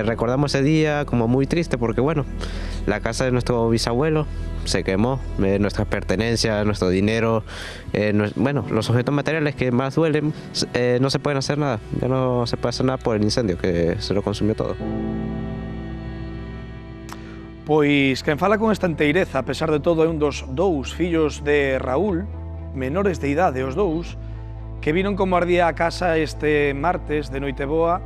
Recordamos ese día como muy triste porque, bueno, la casa de nuestro bisabuelo se quemó, nuestras pertenencias, nuestro dinero, bueno, los objetos materiales que más duelen, no se pueden hacer nada, ya no se puede hacer nada por el incendio que se lo consumió todo. Pois quen fala con esta enteireza, a pesar de todo, é un dos dous fillos de Raúl, menores de idade os dous, que viron como ardía a casa este martes de Noiteboa,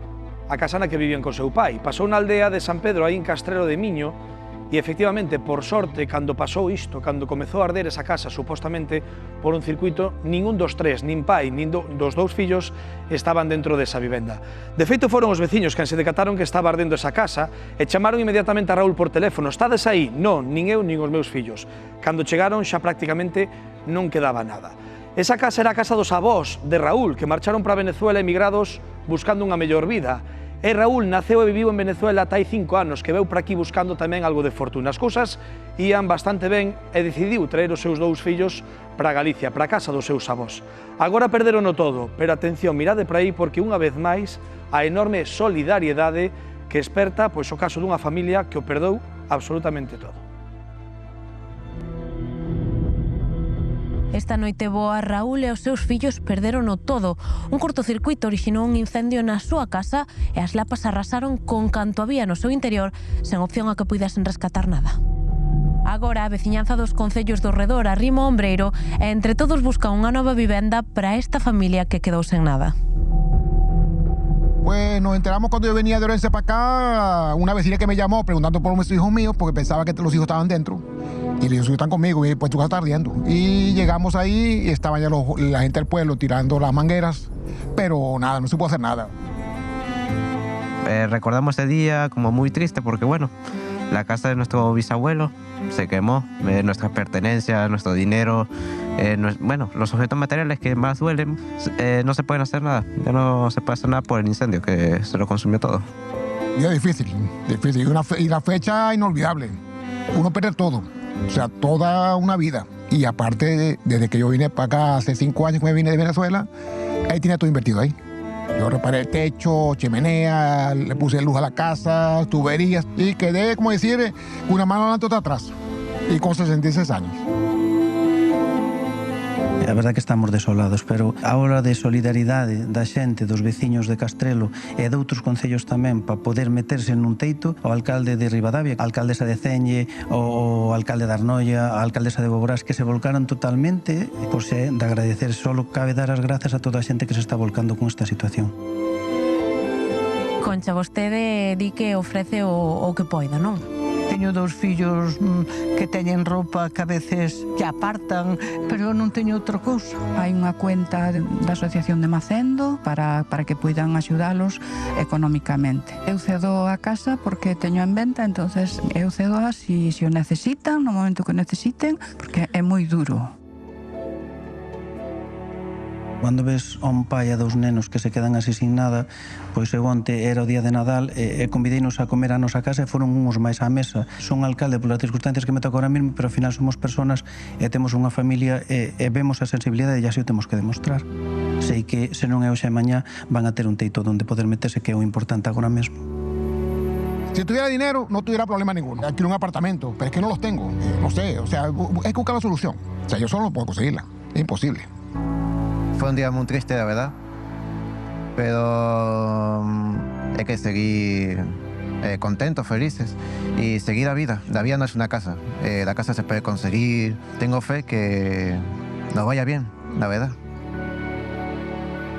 a casa na que vivían con seu pai. Pasou na aldea de San Pedro, aí en Castrelo de Miño, e efectivamente, por sorte, cando pasou isto, cando comezou a arder esa casa, supostamente por un circuito, ningún dos tres, nin pai, nin dos dous fillos, estaban dentro desa vivenda. De feito, foron os veciños quen se decataron que estaba ardendo esa casa e chamaron inmediatamente a Raúl por teléfono. Estades aí? Non, nin eu, nin os meus fillos. Cando chegaron, xa prácticamente non quedaba nada. Esa casa era a casa dos avós de Raúl, que marcharon para Venezuela emigrados buscando unha mellor vida. E Raúl naceu e viviu en Venezuela ata hai 5 anos, que veu por aquí buscando tamén algo de fortuna. As cousas ían bastante ben e decidiu traer os seus dous fillos para Galicia, para a casa dos seus avós. Agora perderono todo, pero atención, mirade por aí porque unha vez máis a enorme solidariedade que esperta pois o caso dunha familia que o perdeu absolutamente todo. Esta Noiteboa, Raúl e os seus fillos perderono todo. Un cortocircuito orixinou un incendio na súa casa e as lapas arrasaron con canto había no seu interior, sen opción a que puidesen rescatar nada. Agora, a veciñanza dos concellos do redor arrima o ombreiro e entre todos buscan unha nova vivenda para esta familia que quedou sen nada. Pues nos enteramos cuando yo venía de Orense para acá, una vecina que me llamó preguntando por mis hijos míos porque pensaba que los hijos estaban dentro. Y los hijos están conmigo y pues tu casa está ardiendo. Y llegamos ahí y estaban ya la gente del pueblo tirando las mangueras, pero nada, no se pudo hacer nada. Recordamos ese día como muy triste porque, bueno, la casa de nuestro bisabuelo se quemó, nuestras pertenencias, nuestro dinero, bueno, los objetos materiales que más duelen, no se pueden hacer nada, ya no se puede hacer nada por el incendio que se lo consumió todo. Y es difícil, y la fecha inolvidable, uno pierde todo, o sea, toda una vida. Y aparte, desde que yo vine para acá hace 5 años que me vine de Venezuela, ahí tenía todo invertido ahí. Yo reparé el techo, chimenea, le puse luz a la casa, tuberías y quedé, como decir, una mano adelante y otra atrás. Y con 66 años. A verdade que estamos desolados, pero a hora de solidaridade da xente, dos veciños de Castrelo e de outros concellos tamén para poder meterse nun teito, o alcalde de Ribadavia, a alcaldesa de Ceñe, o alcalde de Arnoia, a alcaldesa de Boborás, que se volcaron totalmente, pois é de agradecer, solo cabe dar as grazas a toda a xente que se está volcando con esta situación. Concha, vostede di que ofrece o que poida, non? Teño 2 fillos que teñen roupa que a veces que apartan, pero non teño outra cousa. Hai unha cuenta da Asociación de Macendo para que poidan axudalos económicamente. Eu cedo a casa porque teño en venta, entonces eu cedo a si o necesitan, no momento que necesiten, porque é moi duro. Cando ves a un pai e a 2 nenos que se quedan así sin nada, pois eu onte era o día de Nadal e convideinos a comer a nosa casa e foron uns máis á mesa. Son alcalde polas circunstancias que me toca ahora mesmo, pero ao final somos personas e temos unha familia e vemos a sensibilidade e así o temos que demostrar. Sei que se non é hoxe e mañá van a ter un teito onde poder meterse, que é o importante agora mesmo. Si tuviera dinero, no tuviera problema ninguno. Quiero un apartamento, pero es que no los tengo. No sé, o sea, hay que buscar la solución. O sea, yo solo no puedo conseguirla. Es imposible. Fue un día muy triste, la verdad, pero hay que seguir contentos, felices y seguir la vida. La vida no es una casa, la casa se puede conseguir. Tengo fe que nos vaya bien, la verdad.